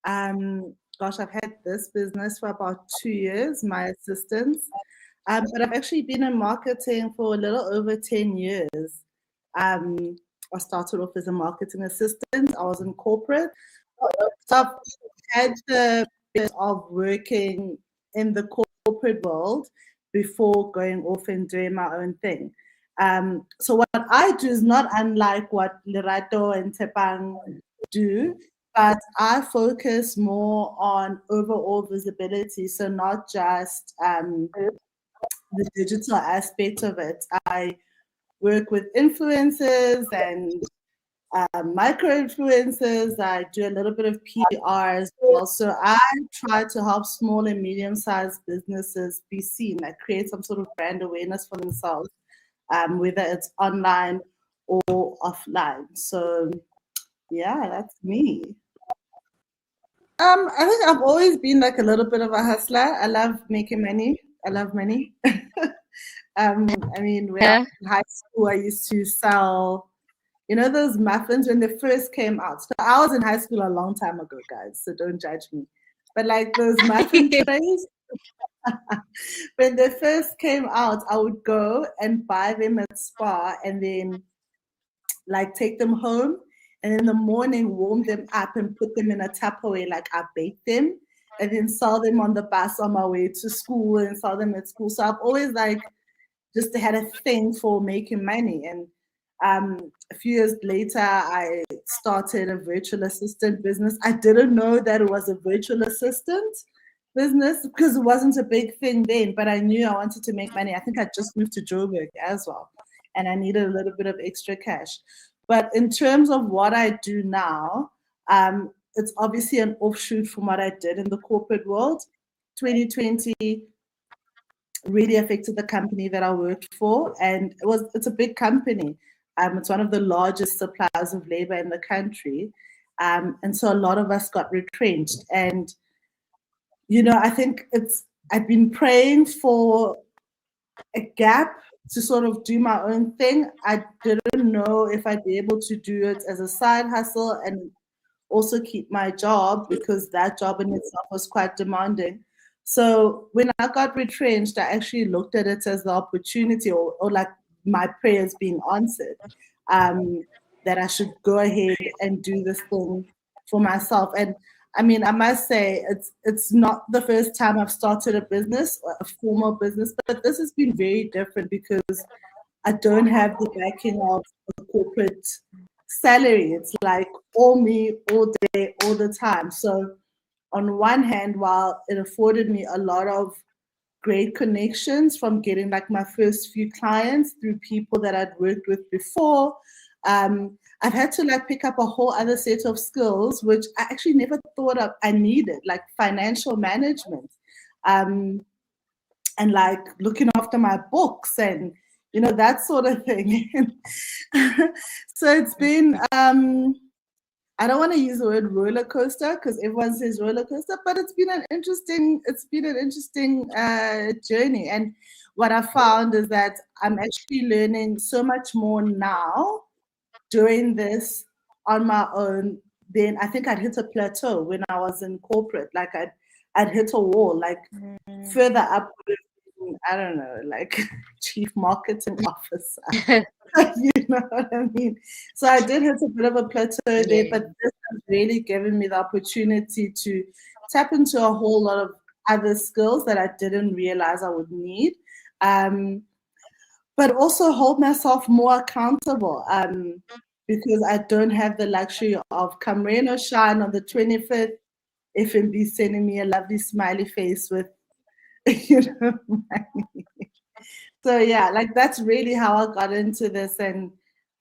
Gosh, I've had this business for about 2 years, my assistants. But I've actually been in marketing for a little over 10 years. Um, I started off as a marketing assistant. I was in corporate. So I've had the bit of working in the corporate world before going off and doing my own thing. So what I do is not unlike what Lerato and Tepang do, but I focus more on overall visibility. So not just the digital aspect of it. I work with influencers and micro influencers. I do a little bit of PR as well. So I try to help small and medium sized businesses be seen, like create some sort of brand awareness for themselves, whether it's online or offline. So yeah, that's me. I think I've always been like a little bit of a hustler. I love making money. I love money. I mean, when I was in high school, I used to sell, those muffins when they first came out. So I was in high school a long time ago, guys, so don't judge me. But like those muffin trays, when they first came out, I would go and buy them at Spar and then like take them home and in the morning warm them up and put them in a Tupperware, like I bake them and then sell them on the bus on my way to school and sell them at school. So I've always like just had a thing for making money. And a few years later, I started a virtual assistant business. I didn't know that it was a virtual assistant business because it wasn't a big thing then, but I knew I wanted to make money. I think I just moved to Joburg as well, and I needed a little bit of extra cash. But in terms of what I do now, it's obviously an offshoot from what I did in the corporate world. 2020 really affected the company that I worked for, and it's a big company. It's one of the largest suppliers of labor in the country, and so a lot of us got retrenched. And I think I've been praying for a gap to sort of do my own thing. I didn't know if I'd be able to do it as a side hustle and also keep my job because that job in itself was quite demanding. So when I got retrenched, I actually looked at it as the opportunity or like my prayers being answered, that I should go ahead and do this thing for myself. And I mean, I must say it's not the first time I've started a business, a formal business, but this has been very different because I don't have the backing of a corporate salary. It's like all me, all day, all the time. So on one hand, while it afforded me a lot of great connections from getting like my first few clients through people that I'd worked with before, I've had to like pick up a whole other set of skills, which I actually never thought of I needed, like financial management, and like looking after my books and that sort of thing. So it's been I don't want to use the word roller coaster because everyone says roller coaster, but it's been an interesting journey. And what I found is that I'm actually learning so much more now doing this on my own. Then I think I'd hit a plateau when I was in corporate. Like I'd hit a wall. Like further up, I don't know, like chief marketing officer. You know what I mean? So I did hit a bit of a plateau there, but this has really given me the opportunity to tap into a whole lot of other skills that I didn't realize I would need. But also hold myself more accountable, because I don't have the luxury of come rain or shine on the 25th, FNB sending me a lovely smiley face with, money. So yeah, like that's really how I got into this. And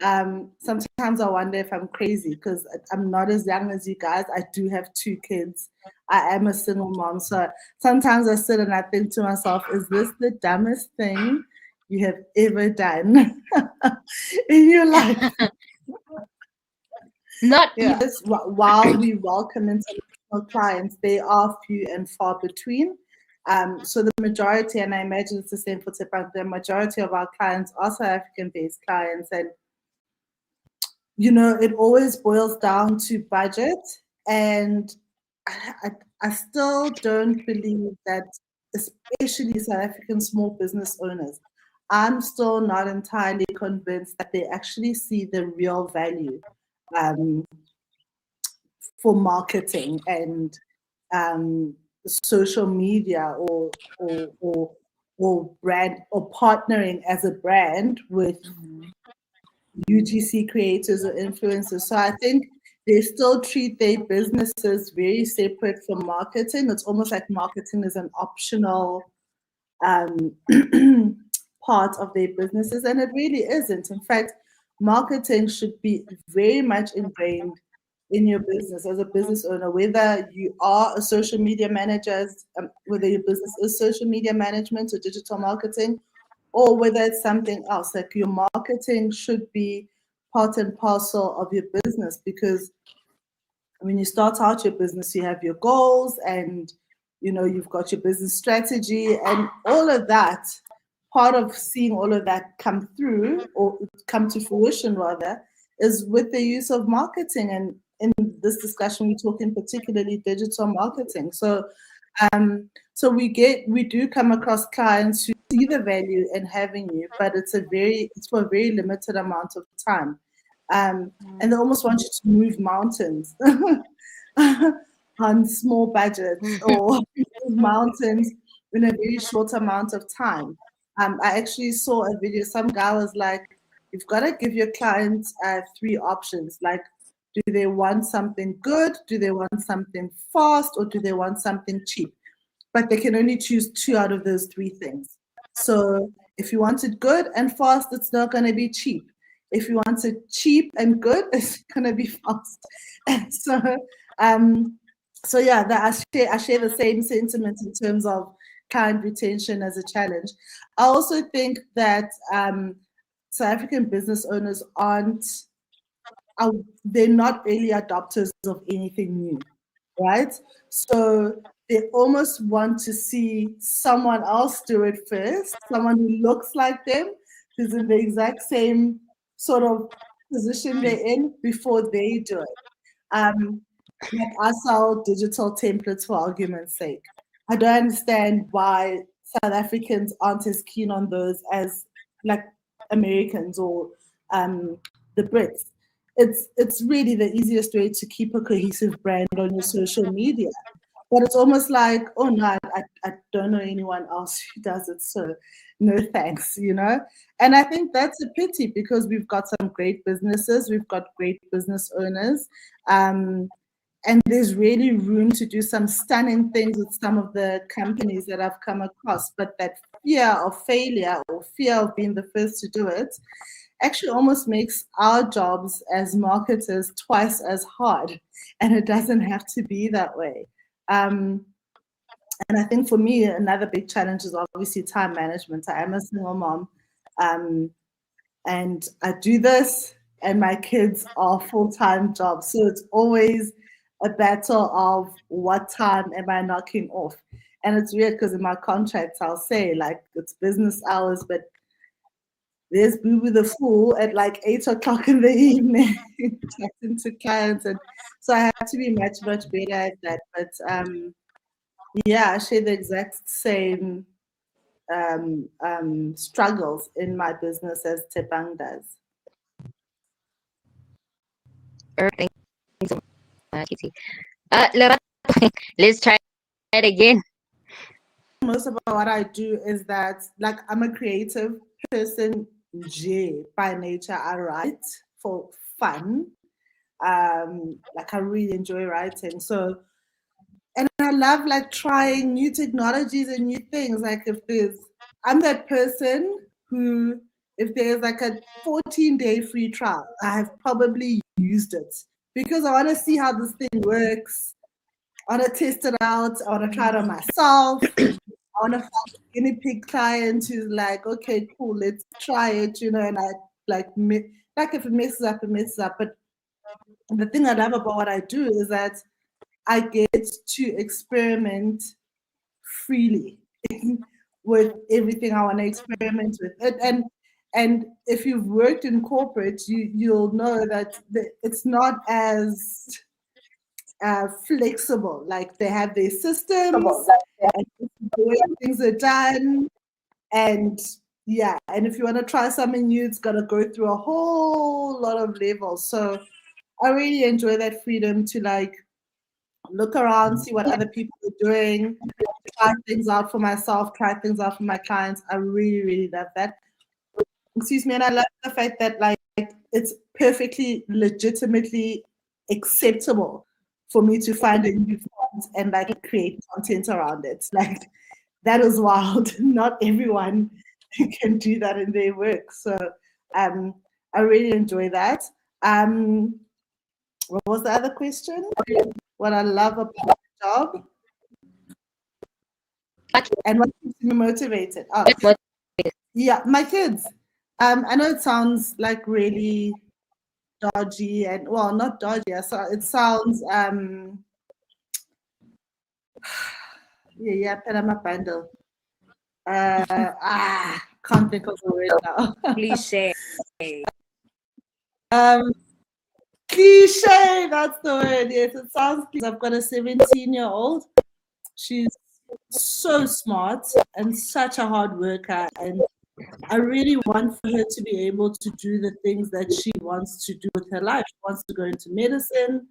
sometimes I wonder if I'm crazy because I'm not as young as you guys. I do have 2 kids. I am a single mom. So sometimes I sit and I think to myself, is this the dumbest thing you have ever done in your life? Not yes. While we welcome international clients, they are few and far between. So the majority, and I imagine it's the same for Tepang, the majority of our clients are South African-based clients, and it always boils down to budget. And I still don't believe that, especially South African small business owners, I'm still not entirely convinced that they actually see the real value um, for marketing and social media or brand or partnering as a brand with UGC creators or influencers. So I think they still treat their businesses very separate from marketing. It's almost like marketing is an optional um, part of their businesses, and it really isn't. In fact, marketing should be very much ingrained in your business as a business owner, whether you are a social media manager, whether your business is social media management or digital marketing, or whether it's something else. Like your marketing should be part and parcel of your business, because when you start out your business, you have your goals and you've got your business strategy and all of that. Part of seeing all of that come through or come to fruition rather is with the use of marketing. And in this discussion, we're talking particularly digital marketing. So we do come across clients who see the value in having you, but it's for a very limited amount of time. And they almost want you to move mountains on small budgets or move mountains in a very short amount of time. I actually saw a video. Some guy was like, "You've got to give your clients three options. Like, do they want something good? Do they want something fast? Or do they want something cheap? But they can only choose two out of those three things. So if you want it good and fast, it's not going to be cheap. If you want it cheap and good, it's going to be fast." And so yeah, I share the same sentiment in terms of client retention as a challenge. I also think that South African business owners they're not really adopters of anything new, right? So they almost want to see someone else do it first, someone who looks like them, who's in the exact same sort of position they're in before they do it. Like I sell digital templates for argument's sake. I don't understand why South Africans aren't as keen on those as like Americans or the Brits. It's really the easiest way to keep a cohesive brand on your social media. But it's almost like, oh no, I don't know anyone else who does it, so no thanks, And I think that's a pity because we've got some great businesses, we've got great business owners, and there's really room to do some stunning things with some of the companies that I've come across. But that fear of failure or fear of being the first to do it actually almost makes our jobs as marketers twice as hard. And it doesn't have to be that way. And I think for me, another big challenge is obviously time management. I am a single mom, and I do this, and my kids are full-time jobs. So it's always a battle of what time am I knocking off. And it's weird because in my contracts, I'll say like it's business hours, but there's Boo Boo the Fool at like 8 o'clock in the evening chatting to clients. And so I have to be much, much better at that. But yeah, I share the exact same struggles in my business as Tepang does. Thank you so much, Kitty. Let's try it again. Most about what I do is that, like, I'm a creative person by nature. I write for fun. Like, I really enjoy writing. So, and I love like trying new technologies and new things. Like, I'm that person who, if there's like a 14-day free trial, I have probably used it because I want to see how this thing works. I want to test it out. I want to try it on myself. I want to find a guinea pig client who's like, okay, cool, let's try it, and I like if it messes up, it messes up. But the thing I love about what I do is that I get to experiment freely with everything I want to experiment with. And if you've worked in corporate, you'll know that it's not as flexible. Like they have their systems and the way things are done. And yeah, and if you want to try something new, it's got to go through a whole lot of levels. So I really enjoy that freedom to like look around, see what other people are doing, try things out for myself, try things out for my clients. I really, really love that. Excuse me, and I love the fact that like it's perfectly legitimately acceptable for me to find a new font and like create content around it. Like that is wild. Not everyone can do that in their work. So I really enjoy that. What was the other question? What I love about my job and what keeps me motivated. Oh, yeah, my kids. I know it sounds like really dodgy and well, not dodgy. So it sounds yeah, Panama bundle. Can't think of the word now. Cliche. Cliche, that's the word. Yes, it sounds cliche. I've got a 17-year-old. She's so smart and such a hard worker, and I really want for her to be able to do the things that she wants to do with her life. She wants to go into medicine.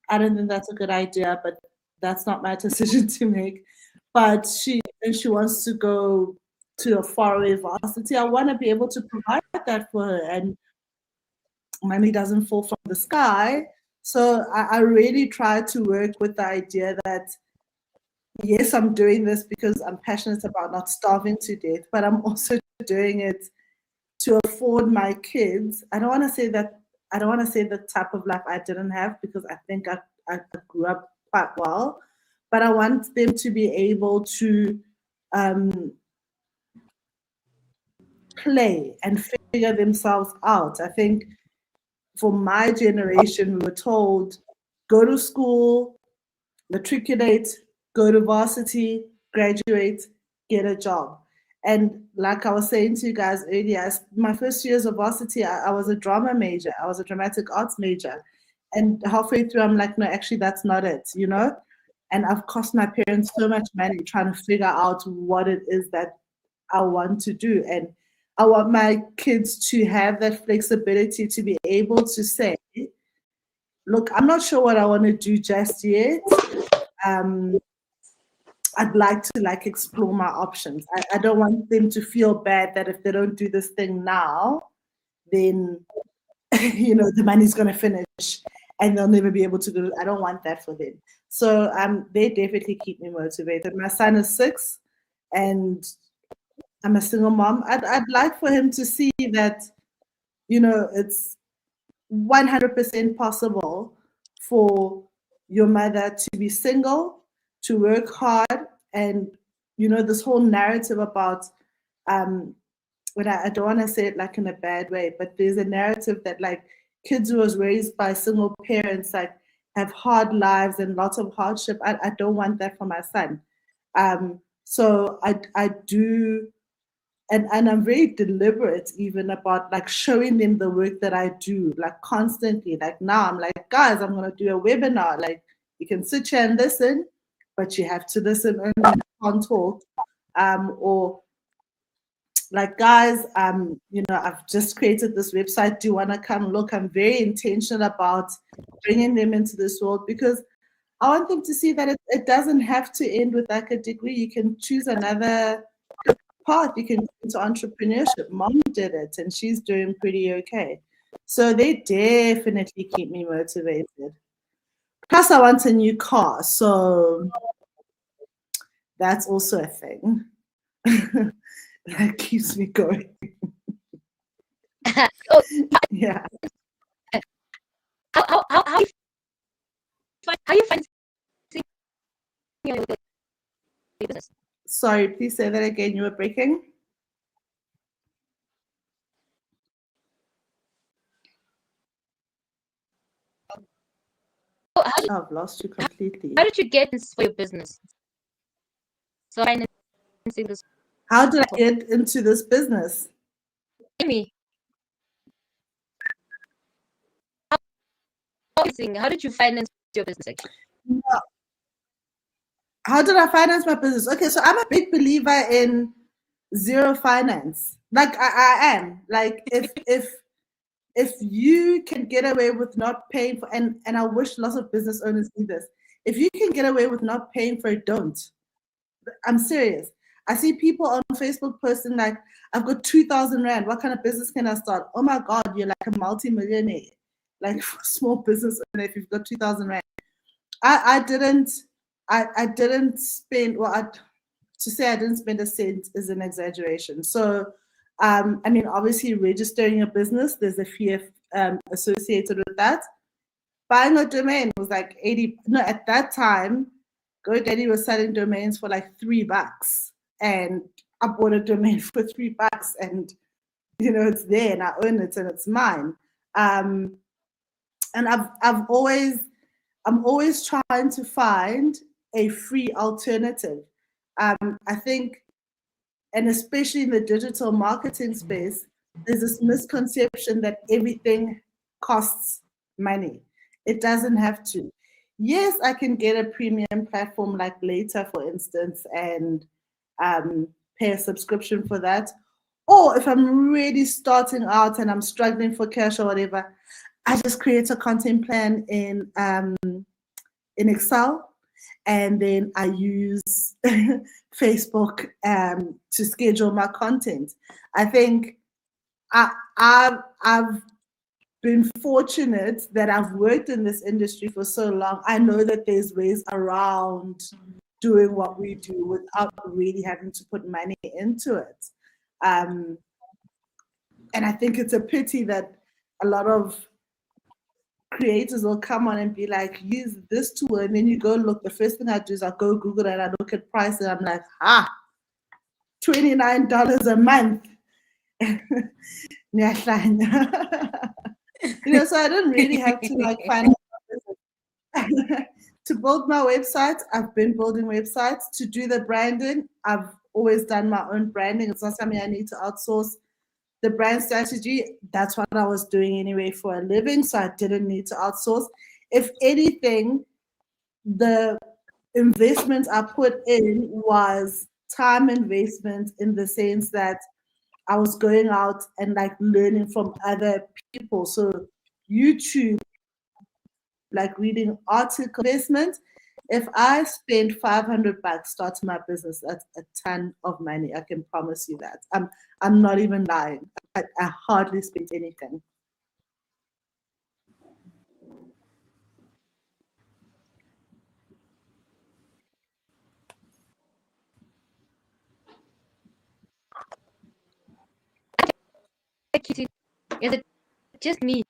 I don't think that's a good idea, but that's not my decision to make. But she wants to go to a faraway varsity. I want to be able to provide that for her, and money doesn't fall from the sky. So I really try to work with the idea that yes, I'm doing this because I'm passionate about not starving to death, but I'm also doing it to afford my kids. I don't want to say the type of life I didn't have because I think I grew up quite well, but I want them to be able to play and figure themselves out. I think for my generation, we were told go to school, matriculate, go to varsity, graduate, get a job. And like I was saying to you guys earlier, my first years of varsity, I was a drama major. I was a dramatic arts major. And halfway through, I'm like, no, actually, that's not it, you know? And I've cost my parents so much money trying to figure out what it is that I want to do. And I want my kids to have that flexibility to be able to say, look, I'm not sure what I want to do just yet. I'd like to like explore my options. I don't want them to feel bad that if they don't do this thing now, then the money's gonna finish and they'll never be able to do it. I don't want that for them. So they definitely keep me motivated. My son is 6 and I'm a single mom. I'd like for him to see that, it's 100% possible for your mother to be single, to work hard, and this whole narrative about but I don't want to say it like in a bad way, but there's a narrative that like kids who was raised by single parents like have hard lives and lots of hardship. I don't want that for my son. So I do, and I'm very deliberate even about like showing them the work that I do, like constantly. Like now I'm like, guys, I'm gonna do a webinar. Like you can sit here and listen, but you have to listen only, you can't talk. Or like, guys, I've just created this website. Do you want to come look? I'm very intentional about bringing them into this world because I want them to see that it doesn't have to end with like a degree. You can choose another path. You can go into entrepreneurship. Mom did it and she's doing pretty okay. So they definitely keep me motivated. Plus, I want a new car. So that's also a thing. That keeps me going. Yeah. How you find your business? Sorry, please say that again. You were breaking. I've lost you completely. How did you get into your business? So financing this. How did I get into this business? Amy, how did you finance your business actually? No. How did I finance my business? Okay, so I'm a big believer in zero finance. Like I am. Like if you can get away with not paying for, and I wish lots of business owners do this. If you can get away with not paying for it, don't. I'm serious. I see people on Facebook posting like, I've got 2,000 Rand. What kind of business can I start? Oh my God, you're like a multi-millionaire. Like small business owner if you've got 2,000 Rand. I didn't spend, to say I didn't spend a cent is an exaggeration. So, I mean, obviously registering a business, there's a fee associated with that. Buying a domain was like 80, no, at that time, GoDaddy was selling domains for like $3. And I bought a domain for $3 and, you know, it's there and I own it and it's mine. And I'm always trying to find a free alternative. I think, and especially in the digital marketing space, there's this misconception that everything costs money. It doesn't have to. Yes, I can get a premium platform like Later, for instance, and pay a subscription for that. Or if I'm really starting out and I'm struggling for cash or whatever, I just create a content plan in Excel, and then I use Facebook to schedule my content. I think I've been fortunate that I've worked in this industry for so long. I know that there's ways around doing what we do without really having to put money into it. And I think it's a pity that a lot of creators will come on and be like, use this tool, and then you go look. The first thing I do is I go Google and I look at price, and I'm like, $29 a month. You know, so I didn't really have to like find to build my website. I've been building websites. To do the branding, I've always done my own branding. It's not something I need to outsource. The brand strategy, that's what I was doing anyway for a living, so I didn't need to outsource. If anything, the investment I put in was time investment, in the sense that I was going out and like learning from other people. So YouTube, like reading article investment. If I spend $500 starting my business, that's a ton of money. I can promise you that. I'm not even lying. I hardly spent anything. Is it just me?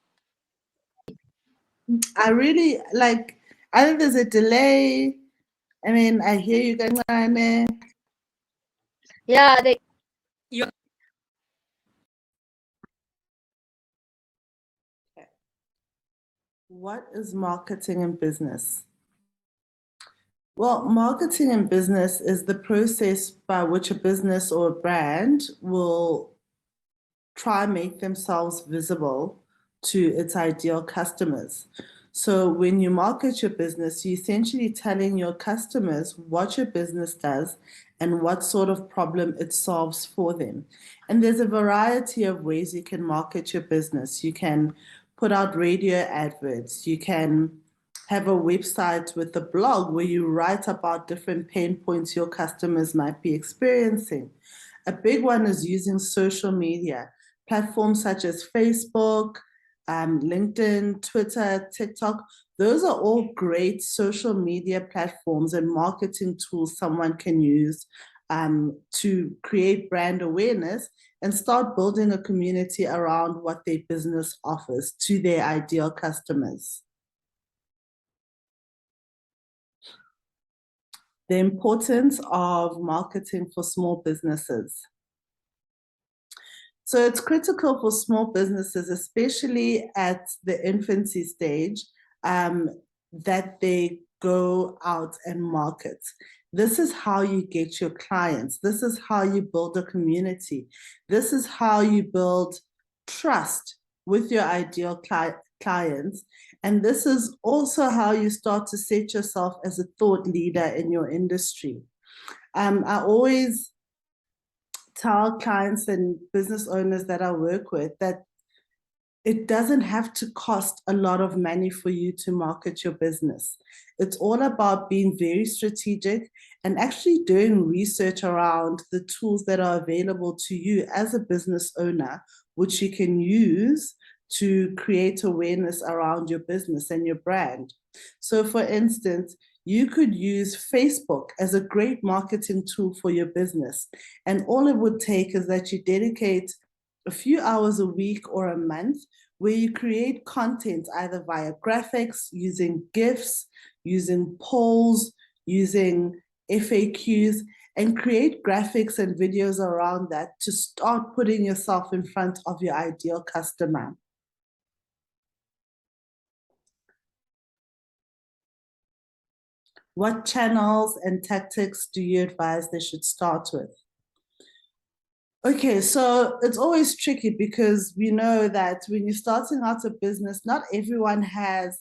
I really like. I think there's a delay. I mean, I hear you going on there. Yeah, What is marketing in business? Well, marketing in business is the process by which a business or a brand will try and make themselves visible to its ideal customers. So when you market your business, you're essentially telling your customers what your business does and what sort of problem it solves for them. And there's a variety of ways you can market your business. You can put out radio adverts. You can have a website with a blog where you write about different pain points your customers might be experiencing. A big one is using social media. Platforms such as Facebook, LinkedIn, Twitter, TikTok, those are all great social media platforms and marketing tools someone can use to create brand awareness and start building a community around what their business offers to their ideal customers. The importance of marketing for small businesses. So it's critical for small businesses, especially at the infancy stage, that they go out and market. This is how you get your clients. This is how you build a community. This is how you build trust with your ideal clients. And this is also how you start to set yourself as a thought leader in your industry. I always tell clients and business owners that I work with that it doesn't have to cost a lot of money for you to market your business. It's all about being very strategic and actually doing research around the tools that are available to you as a business owner, which you can use to create awareness around your business and your brand. So for instance, you could use Facebook as a great marketing tool for your business. And all it would take is that you dedicate a few hours a week or a month where you create content either via graphics, using GIFs, using polls, using FAQs, and create graphics and videos around that to start putting yourself in front of your ideal customer. What channels and tactics do you advise they should start with? Okay, so it's always tricky because we know that when you're starting out a business, not everyone has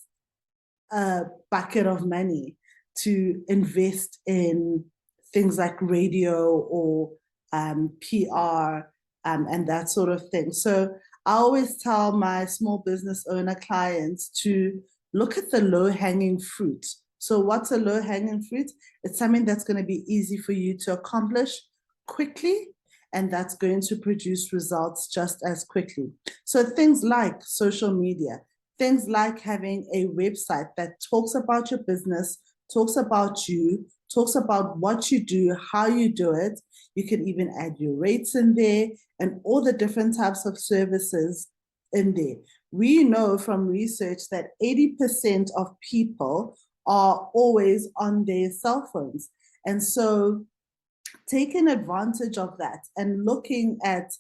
a bucket of money to invest in things like radio or PR and that sort of thing. So I always tell my small business owner clients to look at the low-hanging fruit. So what's a low-hanging fruit? It's something that's going to be easy for you to accomplish quickly, and that's going to produce results just as quickly. So things like social media, things like having a website that talks about your business, talks about you, talks about what you do, how you do it. You can even add your rates in there and all the different types of services in there. We know from research that 80% of people are always on their cell phones. And so taking advantage of that and looking at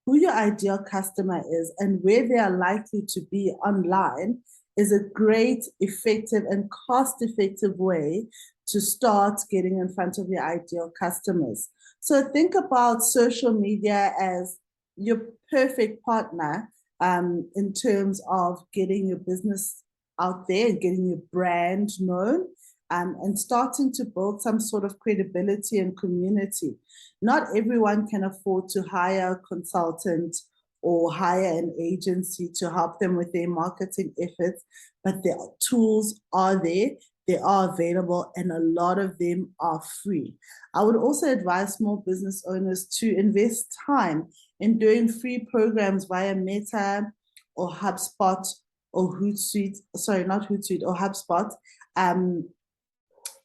who your ideal customer is and where they are likely to be online is a great, effective, and cost-effective way to start getting in front of your ideal customers. So think about social media as your perfect partner in terms of getting your business out there and getting your brand known. And starting to build some sort of credibility and community. Not everyone can afford to hire a consultant or hire an agency to help them with their marketing efforts, but the tools are there, they are available, and a lot of them are free. I would also advise small business owners to invest time in doing free programs via Meta or HubSpot or Hootsuite, sorry, not Hootsuite, or HubSpot,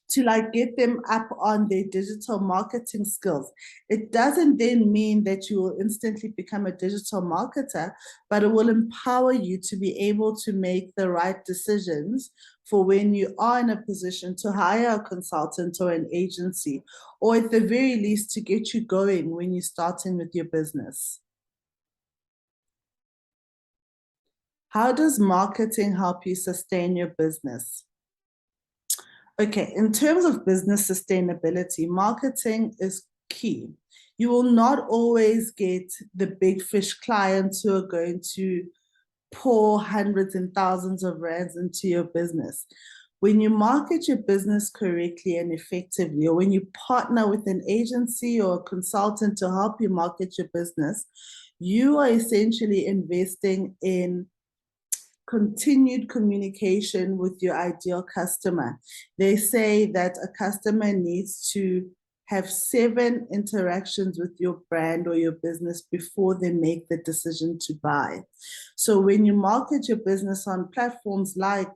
to like get them up on their digital marketing skills. It doesn't then mean that you will instantly become a digital marketer, but it will empower you to be able to make the right decisions for when you are in a position to hire a consultant or an agency, or at the very least to get you going when you're starting with your business. How does marketing help you sustain your business? Okay, in terms of business sustainability, marketing is key. You will not always get the big fish clients who are going to pour hundreds and thousands of rands into your business. When you market your business correctly and effectively, or when you partner with an agency or a consultant to help you market your business, you are essentially investing in continued communication with your ideal customer. They say that a customer needs to have 7 interactions with your brand or your business before they make the decision to buy. So when you market your business on platforms like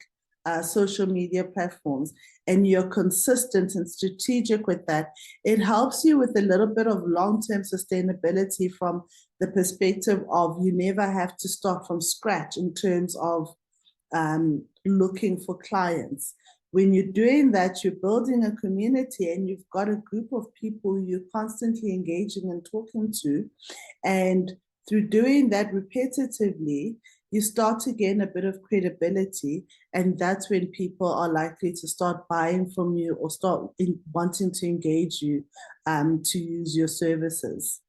social media platforms and you're consistent and strategic with that, it helps you with a little bit of long-term sustainability from the perspective of you never have to start from scratch in terms of looking for clients. When you're doing that, you're building a community and you've got a group of people you're constantly engaging and talking to. And through doing that repetitively, you start to gain a bit of credibility, and that's when people are likely to start buying from you or start wanting to engage you to use your services.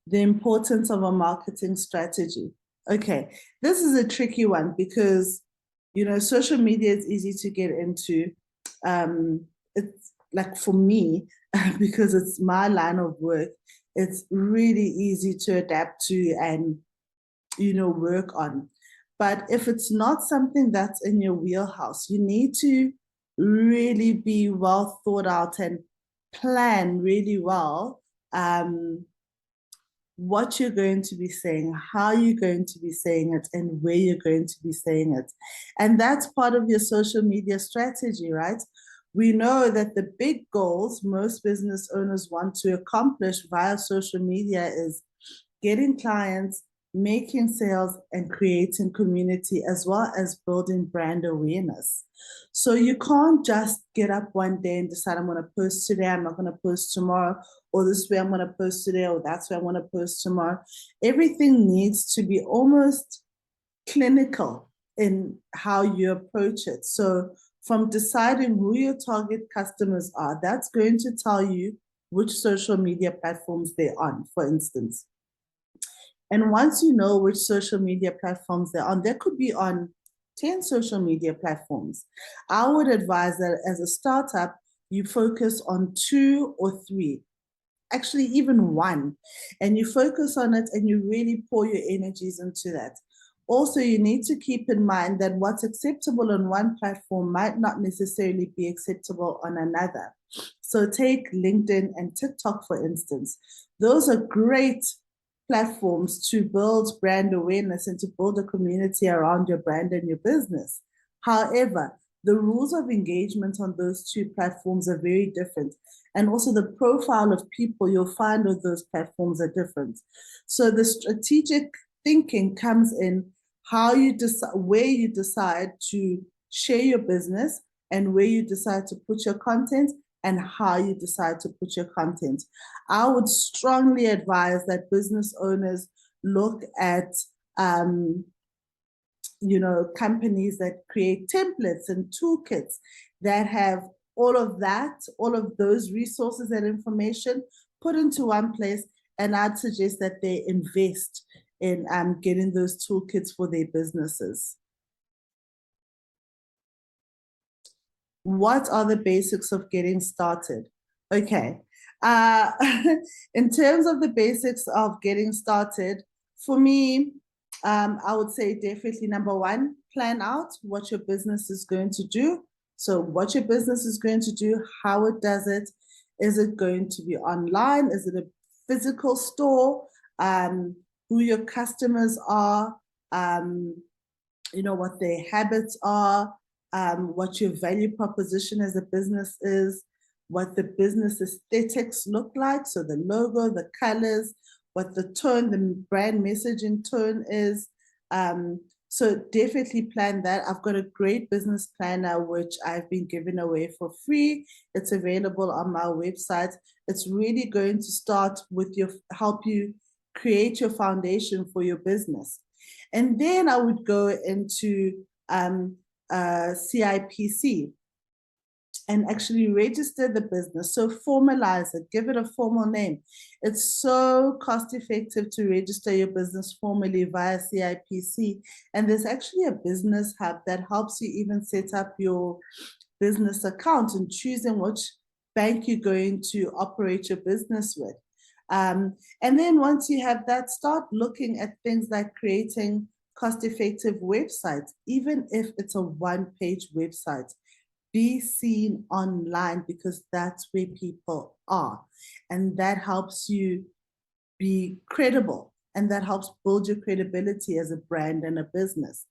The importance of a marketing strategy. Okay, this is a tricky one because, you know, social media is easy to get into. It's like for me, because it's my line of work, it's really easy to adapt to and, you know, work on. But if it's not something that's in your wheelhouse, you need to really be well thought out and plan really well what you're going to be saying, how you're going to be saying it, and where you're going to be saying it. And that's part of your social media strategy, right? We know that the big goals most business owners want to accomplish via social media is getting clients, making sales, and creating community, as well as building brand awareness. So you can't just get up one day and decide, I'm going to post today, I'm not going to post tomorrow, or this way I'm going to post today, or that's way I'm going to post tomorrow. Everything needs to be almost clinical in how you approach it. So from deciding who your target customers are, that's going to tell you which social media platforms they're on, for instance. And once you know which social media platforms they're on, they could be on 10 social media platforms. I would advise that as a startup, you focus on 2 or 3, actually even 1, and you focus on it and you really pour your energies into that. Also, you need to keep in mind that what's acceptable on one platform might not necessarily be acceptable on another. So take LinkedIn and TikTok, for instance. Those are great platforms to build brand awareness and to build a community around your brand and your business. However, the rules of engagement on those 2 platforms are very different. And also the profile of people you'll find on those platforms are different. So the strategic thinking comes in how you decide, where you decide to share your business and where you decide to put your content and how you decide to put your content. I would strongly advise that business owners look at you know, companies that create templates and toolkits that have all of that, all of those resources and information put into one place. And I'd suggest that they invest in getting those toolkits for their businesses. What are the basics of getting started? Okay. In terms of the basics of getting started, for me, I would say definitely number 1, plan out what your business is going to do. So what your business is going to do, how it does it. Is it going to be online? Is it a physical store? Who your customers are, you know, what their habits are, what your value proposition as a business is, what the business aesthetics look like. So the logo, the colors, what the tone, the brand messaging tone is. So definitely plan that. I've got a great business planner, which I've been giving away for free. It's available on my website. It's really going to start with help you create your foundation for your business. And then I would go into CIPC and actually register the business. So formalize it, give it a formal name. It's so cost effective to register your business formally via CIPC. And there's actually a business hub that helps you even set up your business account and choosing which bank you're going to operate your business with. And then once you have that, start looking at things like creating cost-effective websites, even if it's a one-page website. Be seen online because that's where people are. And that helps you be credible, and that helps build your credibility as a brand and a business.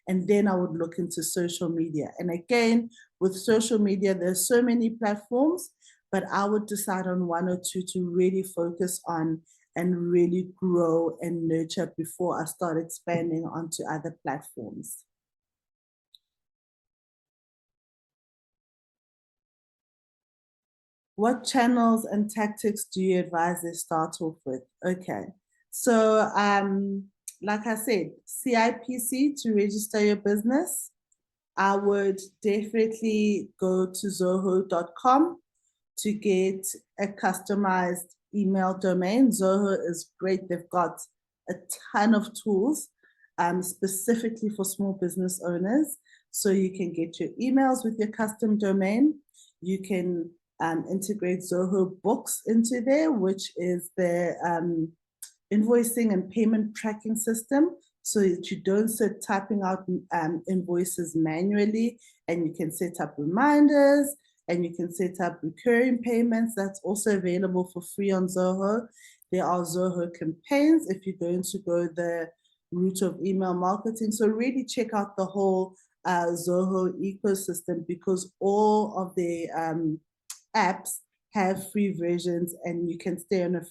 And then I would look into social media. And again, with social media, there's so many platforms, but I would decide on 1 or 2 to really focus on and really grow and nurture before I start expanding onto other platforms. What channels and tactics do you advise they start off with? Okay, so like I said, CIPC to register your business. I would definitely go to zoho.com to get a customized email domain. Zoho is great. They've got a ton of tools. specifically for small business owners. So you can get your emails with your custom domain. You can integrate Zoho Books into there, which is the invoicing and payment tracking system, so that you don't sit typing out invoices manually, and you can set up reminders, and you can set up recurring payments. That's also available for free on Zoho. There are Zoho campaigns if you're going to go the route of email marketing. So really check out the whole Zoho ecosystem, because all of the apps have free versions, and you can stay on a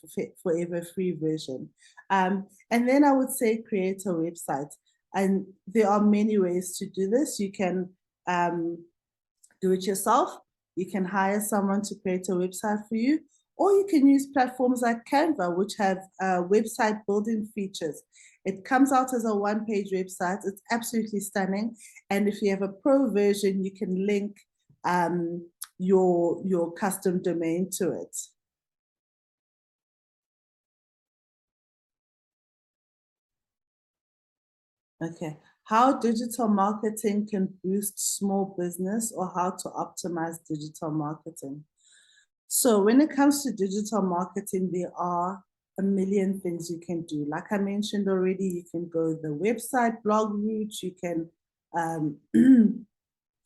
forever free version. And then I would say create a website. And there are many ways to do this. You can do it yourself. You can hire someone to create a website for you, or you can use platforms like Canva, which have website building features. It comes out as a one-page website. It's absolutely stunning. And if you have a pro version, you can link your custom domain to it. Okay, how digital marketing can boost small business, or how to optimize digital marketing. So when it comes to digital marketing, there are a million things you can do. Like I mentioned already, you can go the website blog route, you can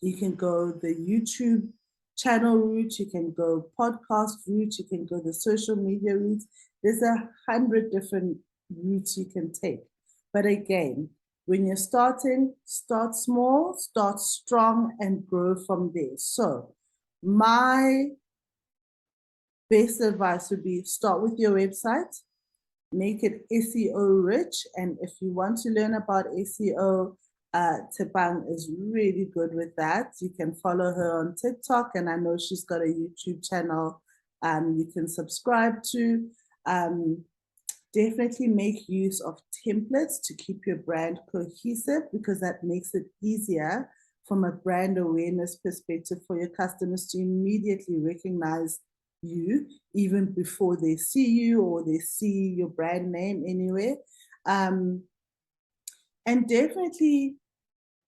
you can go the YouTube channel route, you can go podcast route, you can go the social media route. There's 100 different routes you can take. But again, when you're starting, start small, start strong, and grow from there. So my best advice would be start with your website, make it SEO rich. And if you want to learn about SEO, Tebang is really good with that. You can follow her on TikTok, and I know she's got a YouTube channel you can subscribe to. Definitely make use of templates to keep your brand cohesive, because that makes it easier from a brand awareness perspective for your customers to immediately recognize you even before they see you or they see your brand name anywhere. And definitely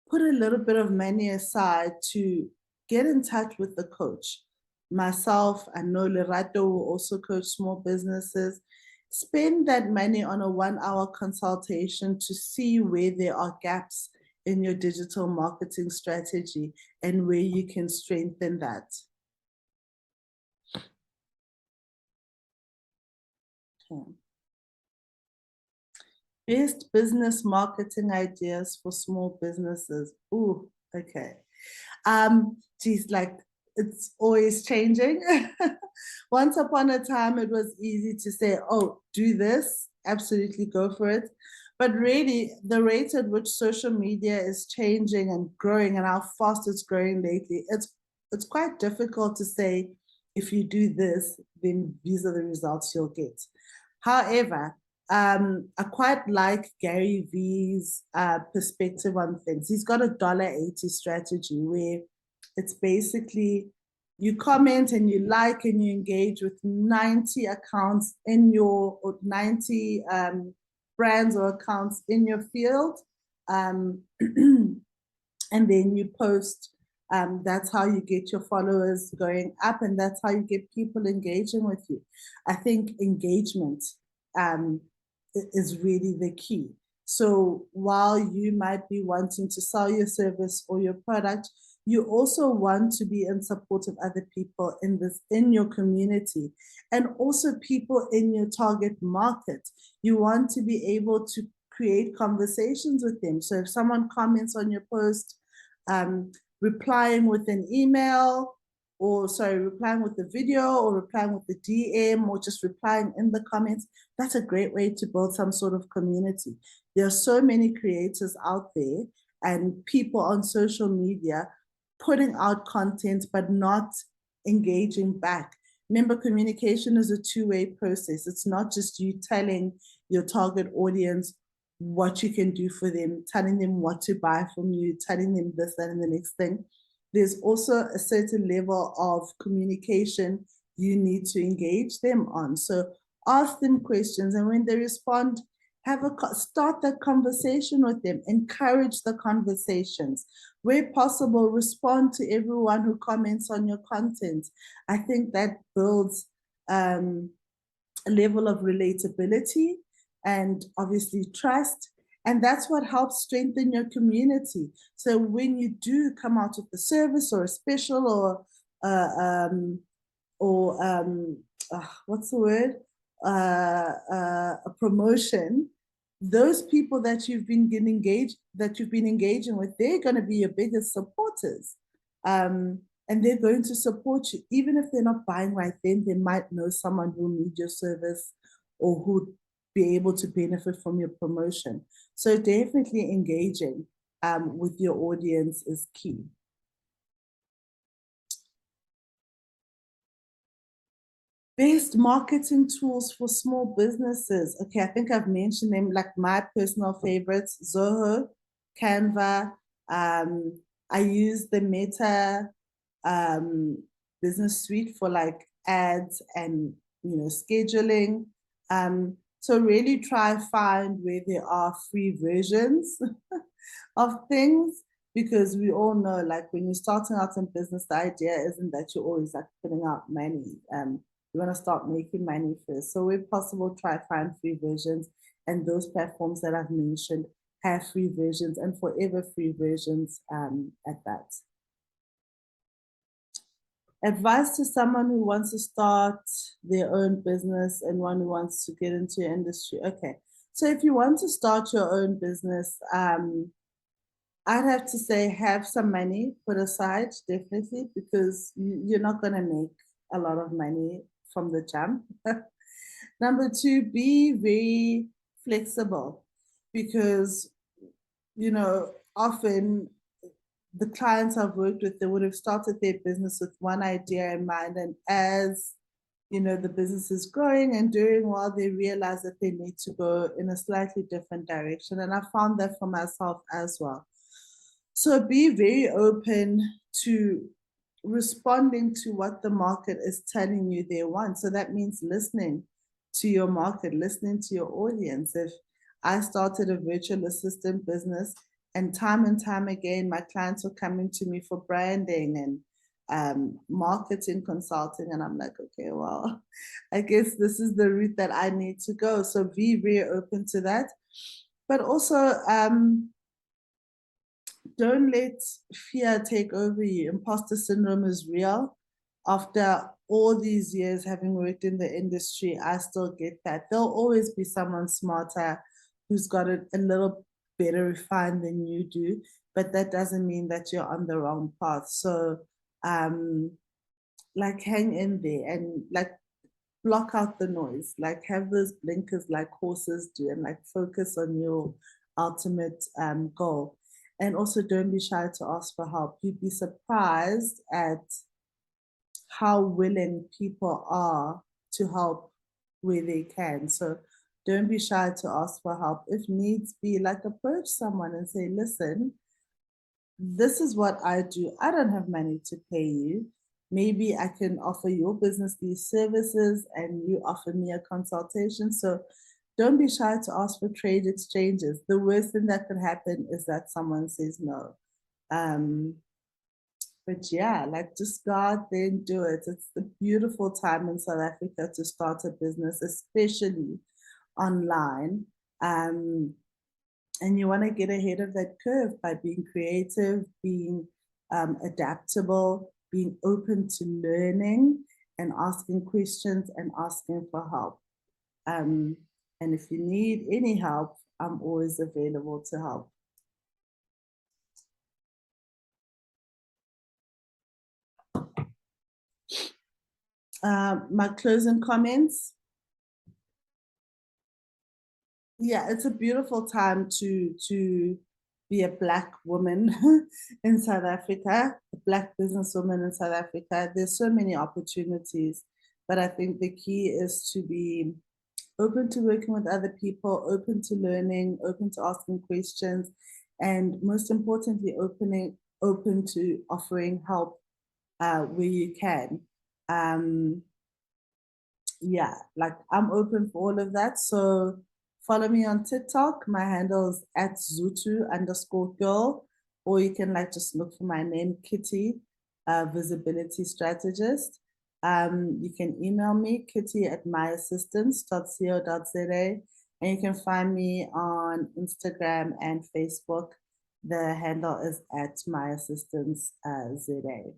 put a little bit of money aside to get in touch with the coach. Myself, I know Lerato will also coach small businesses. Spend that money on a 1-hour consultation to see where there are gaps in your digital marketing strategy and where you can strengthen that. Okay. Best business marketing ideas for small businesses. Ooh, okay. Geez, like it's always changing. Once upon a time, it was easy to say, oh, do this, absolutely go for it. But really, the rate at which social media is changing and growing, and how fast it's growing lately, it's quite difficult to say, if you do this, then these are the results you'll get. However, I quite like Gary Vee's perspective on things. He's got a $1.80 strategy where it's basically you comment and you like and you engage with 90 accounts in your, or 90 brands or accounts in your field. And then you post. That's how you get your followers going up, and that's how you get people engaging with you. I think engagement is really the key. So while you might be wanting to sell your service or your product, you also want to be in support of other people in your community, and also people in your target market. You want to be able to create conversations with them. So if someone comments on your post, replying with an email, or replying with the video, or replying with the DM, or just replying in the comments, that's a great way to build some sort of community. There are so many creators out there and people on social media putting out content but not engaging back. Remember, communication is a two-way process. It's not just you telling your target audience what you can do for them, telling them what to buy from you, telling them this, that, and the next thing. There's also a certain level of communication you need to engage them on. So ask them questions, and when they respond, start that conversation with them, encourage the conversations. Where possible, respond to everyone who comments on your content. I think that builds a level of relatability and obviously trust. And that's what helps strengthen your community. So when you do come out with a service or a special or what's the word? A promotion, those people that you've been engaging with, they're going to be your biggest supporters. And they're going to support you. Even if they're not buying right then, they might know someone who will need your service or who'd be able to benefit from your promotion. So definitely engaging with your audience is key. Best marketing tools for small businesses. Okay, I think I've mentioned them, like my personal favorites, Zoho, Canva. I use the Meta business suite for like ads and scheduling. So really try find where there are free versions of things, because we all know, like, when you're starting out in business, the idea isn't that you're always like putting out money. You want to start making money first. So where possible, try find free versions, and those platforms that I've mentioned have free versions and forever free versions at that. Advice to someone who wants to start their own business and one who wants to get into your industry. Okay, so if you want to start your own business, I'd have to say have some money put aside, definitely, because you're not going to make a lot of money from the jump. Number two, be very flexible, because, often the clients I've worked with, they would have started their business with one idea in mind. And as the business is growing and doing well, they realize that they need to go in a slightly different direction. And I found that for myself as well. So be very open to responding to what the market is telling you they want. So that means listening to your market, listening to your audience. If I started a virtual assistant business, and time again, my clients were coming to me for branding and marketing consulting, and I'm like, okay, well, I guess this is the route that I need to go. So be very open to that. But also, don't let fear take over you. Imposter syndrome is real. After all these years having worked in the industry, I still get that. There'll always be someone smarter who's got it a little better refined than you do, but that doesn't mean that you're on the wrong path. So like hang in there and like block out the noise, like have those blinkers like horses do, and like focus on your ultimate goal. And also don't be shy to ask for help. You'd be surprised at how willing people are to help where they can. So don't be shy to ask for help. If needs be, like approach someone and say, listen, this is what I do. I don't have money to pay you. Maybe I can offer your business these services and you offer me a consultation. So don't be shy to ask for trade exchanges. The worst thing that could happen is that someone says no. But yeah, like just go out there and do it. It's a beautiful time in South Africa to start a business, especially online. And you want to get ahead of that curve by being creative, being adaptable, being open to learning and asking questions and asking for help. And if you need any help, I'm always available to help. My closing comments. Yeah, it's a beautiful time to be a Black woman in South Africa, a Black businesswoman in South Africa. There's so many opportunities, but I think the key is to be open to working with other people, open to learning, open to asking questions, and most importantly, open to offering help where you can. Yeah, like I'm open for all of that. So Follow me on TikTok. My handle is at Zutu_girl, or you can like just look for my name, Kitty, Visibility Strategist. You can email me, kitty@myassistance.co.za, and you can find me on Instagram and Facebook. The handle is at myassistance.za.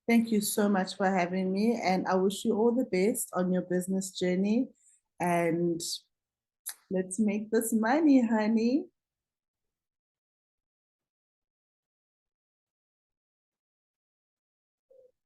Thank you so much for having me, and I wish you all the best on your business journey. And let's make this money, honey.